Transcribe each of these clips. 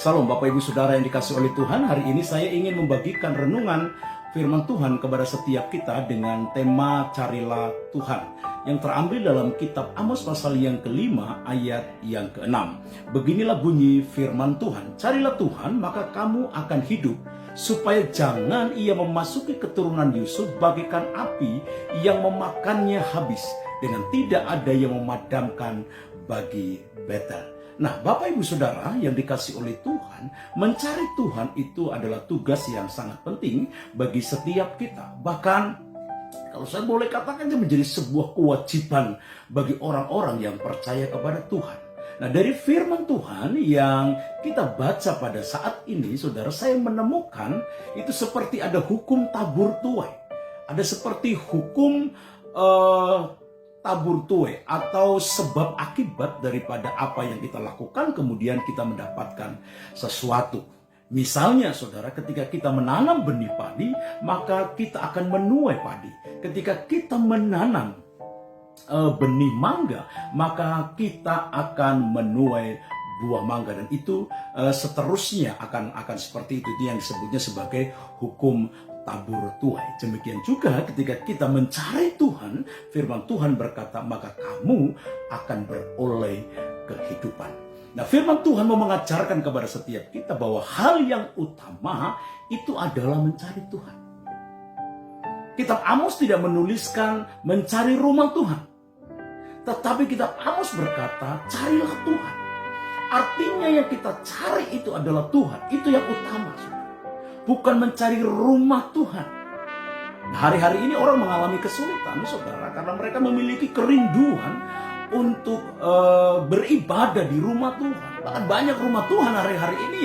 Salam Bapak Ibu Saudara yang dikasihi oleh Tuhan. Hari ini saya ingin membagikan renungan firman Tuhan kepada setiap kita dengan tema Carilah Tuhan, yang terambil dalam kitab Amos pasal yang kelima ayat yang keenam. Beginilah bunyi firman Tuhan, carilah Tuhan maka kamu akan hidup, supaya jangan ia memasuki keturunan Yusuf bagaikan api yang memakannya habis, dengan tidak ada yang memadamkan bagi Betel. Nah, Bapak Ibu Saudara yang dikasihi oleh Tuhan, mencari Tuhan itu adalah tugas yang sangat penting bagi setiap kita. Bahkan, kalau saya boleh katakan, itu menjadi sebuah kewajiban bagi orang-orang yang percaya kepada Tuhan. Nah, dari firman Tuhan yang kita baca pada saat ini, saudara, saya menemukan itu seperti ada hukum tabur tuai. Ada seperti hukum tabur tuai atau sebab akibat daripada apa yang kita lakukan, kemudian kita mendapatkan sesuatu. Misalnya saudara, ketika kita menanam benih padi, maka kita akan menuai padi. Ketika kita menanam benih mangga, maka kita akan menuai buah mangga, dan itu seterusnya akan seperti itu. Itu yang disebutnya sebagai hukum tabur tuai. Demikian juga ketika kita mencari Tuhan, firman Tuhan berkata, maka kamu akan beroleh kehidupan. Nah, firman Tuhan mau mengajarkan kepada setiap kita bahwa hal yang utama itu adalah mencari Tuhan. Kitab Amos tidak menuliskan mencari rumah Tuhan, tetapi kitab Amos berkata, carilah Tuhan. Artinya yang kita cari itu adalah Tuhan. Itu yang utama, bukan mencari rumah Tuhan. Nah, hari-hari ini orang mengalami kesulitan, saudara, karena mereka memiliki kerinduan untuk beribadah di rumah Tuhan. Bahkan banyak rumah Tuhan hari-hari ini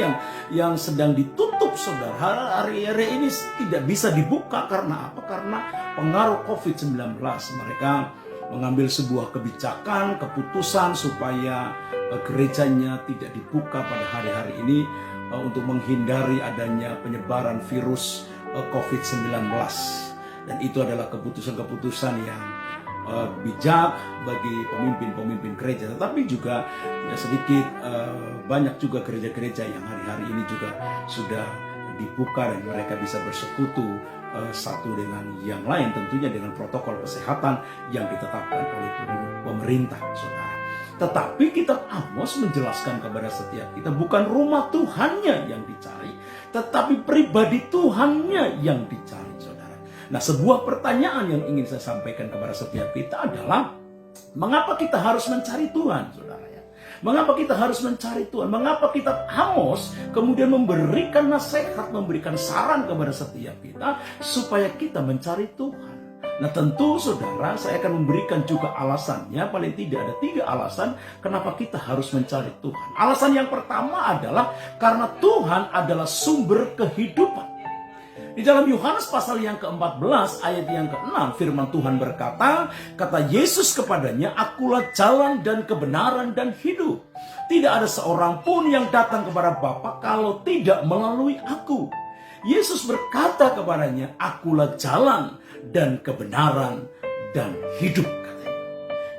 yang sedang ditutup, saudara. Hari-hari ini tidak bisa dibuka karena apa? Karena pengaruh COVID-19. Mereka mengambil sebuah kebijakan, keputusan supaya gerejanya tidak dibuka pada hari-hari ini, untuk menghindari adanya penyebaran virus COVID-19. Dan itu adalah keputusan-keputusan yang bijak bagi pemimpin-pemimpin gereja. Tetapi juga sedikit banyak juga gereja-gereja yang hari-hari ini juga sudah dibuka dan mereka bisa bersekutu satu dengan yang lain, tentunya dengan protokol kesehatan yang ditetapkan oleh pemerintah, saudara. Tetapi kitab Amos menjelaskan kepada setiap kita, bukan rumah Tuhannya yang dicari, tetapi pribadi Tuhannya yang dicari, saudara. Nah, sebuah pertanyaan yang ingin saya sampaikan kepada setiap kita adalah, mengapa kita harus mencari Tuhan, saudara ya? Mengapa kita harus mencari Tuhan? Mengapa kitab Amos kemudian memberikan nasihat, memberikan saran kepada setiap kita supaya kita mencari Tuhan? Nah, tentu saudara, saya akan memberikan juga alasannya. Paling tidak ada 3 alasan kenapa kita harus mencari Tuhan. Alasan yang pertama adalah karena Tuhan adalah sumber kehidupan. Di dalam Yohanes pasal yang ke-14 ayat yang ke-6, firman Tuhan berkata, kata Yesus kepadanya, akulah jalan dan kebenaran dan hidup. Tidak ada seorang pun yang datang kepada Bapa kalau tidak melalui aku. Yesus berkata kepadanya, akulah jalan dan kebenaran dan hidup, katanya.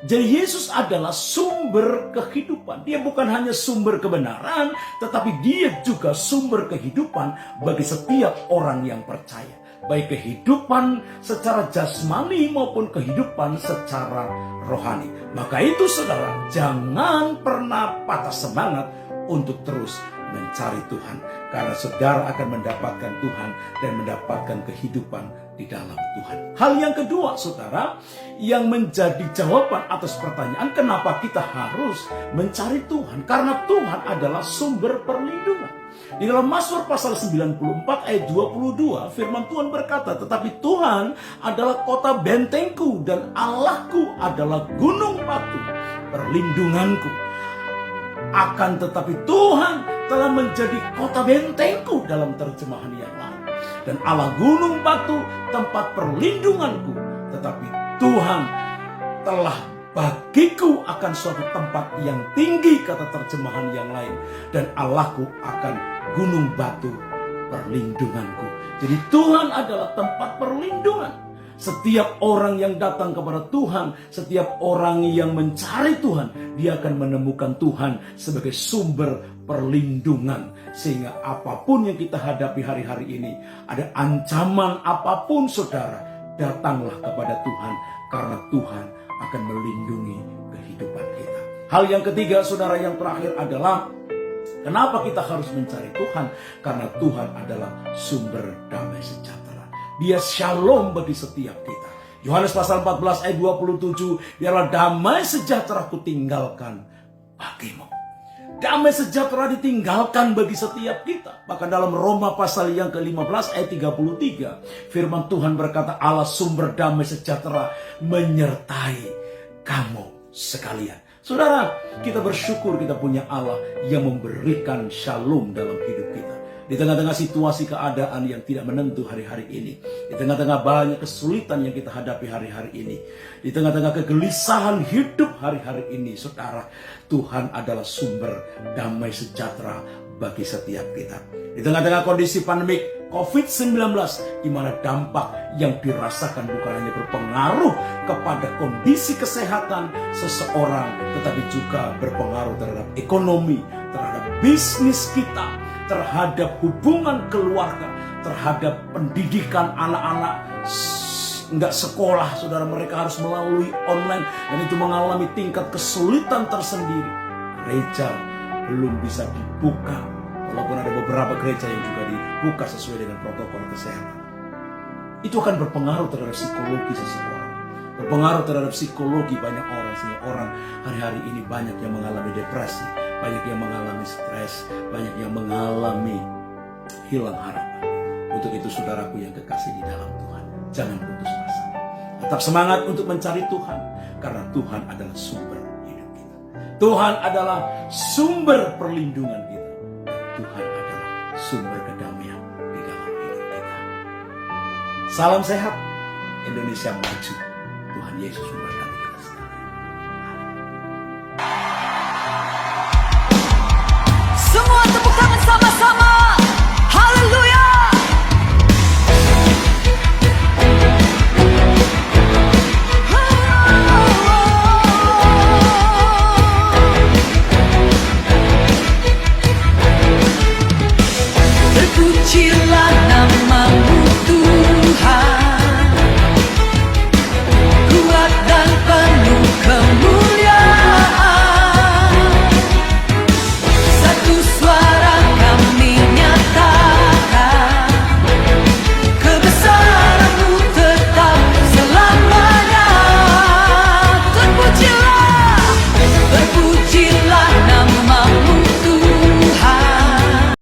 Jadi Yesus adalah sumber kehidupan. Dia bukan hanya sumber kebenaran, tetapi dia juga sumber kehidupan bagi setiap orang yang percaya. Baik kehidupan secara jasmani maupun kehidupan secara rohani. Maka itu saudara, jangan pernah patah semangat untuk terus mencari Tuhan, karena saudara akan mendapatkan Tuhan dan mendapatkan kehidupan di dalam Tuhan. Hal yang kedua, saudara, yang menjadi jawaban atas pertanyaan kenapa kita harus mencari Tuhan, karena Tuhan adalah sumber perlindungan. Di dalam Mazmur pasal 94 ayat 22, firman Tuhan berkata, tetapi Tuhan adalah kota bentengku dan Allahku adalah gunung batu perlindunganku. Akan tetapi Tuhan telah menjadi kota bentengku dalam terjemahan yang lain, dan Allah gunung batu tempat perlindunganku. Tetapi Tuhan telah bagiku akan suatu tempat yang tinggi, kata terjemahan yang lain, dan Allahku akan gunung batu perlindunganku. Jadi Tuhan adalah tempat perlindungan. Setiap orang yang datang kepada Tuhan, setiap orang yang mencari Tuhan, dia akan menemukan Tuhan sebagai sumber perlindungan. Sehingga apapun yang kita hadapi hari-hari ini, ada ancaman apapun saudara, datanglah kepada Tuhan, karena Tuhan akan melindungi kehidupan kita. Hal yang ketiga saudara, yang terakhir adalah kenapa kita harus mencari Tuhan? Karena Tuhan adalah sumber damai sejahtera. Dia shalom bagi setiap kita. Yohanes pasal 14 ayat 27, biarlah damai sejahtera ku tinggalkan bagimu. Damai sejahtera ditinggalkan bagi setiap kita. Bahkan dalam Roma pasal yang ke-15 ayat 33, firman Tuhan berkata, Allah sumber damai sejahtera menyertai kamu sekalian. Saudara, kita bersyukur kita punya Allah yang memberikan shalom dalam hidup kita. Di tengah-tengah situasi keadaan yang tidak menentu hari-hari ini, di tengah-tengah banyak kesulitan yang kita hadapi hari-hari ini, di tengah-tengah kegelisahan hidup hari-hari ini, saudara, Tuhan adalah sumber damai sejahtera bagi setiap kita. Di tengah-tengah kondisi pandemik COVID-19, di mana dampak yang dirasakan bukan hanya berpengaruh kepada kondisi kesehatan seseorang, tetapi juga berpengaruh terhadap ekonomi, terhadap bisnis kita, terhadap hubungan keluarga, terhadap pendidikan anak-anak nggak sekolah, saudara, mereka harus melalui online dan itu mengalami tingkat kesulitan tersendiri. Gereja belum bisa dibuka, walaupun ada beberapa gereja yang juga dibuka sesuai dengan protokol kesehatan. Itu akan berpengaruh terhadap psikologi seseorang, berpengaruh terhadap psikologi banyak orang, sehingga orang hari-hari ini banyak yang mengalami depresi, banyak yang mengalami stres, banyak yang mengalami hilang harapan. Untuk itu saudaraku yang kekasih di dalam Tuhan, jangan putus asa. Tetap semangat untuk mencari Tuhan, karena Tuhan adalah sumber hidup kita. Tuhan adalah sumber perlindungan kita. Tuhan adalah sumber kedamaian di dalam hidup kita. Salam sehat, Indonesia maju. Tuhan Yesus memberkati kita sekalian. Semua tepuk tangan sama-sama. Haleluya. Terpujilah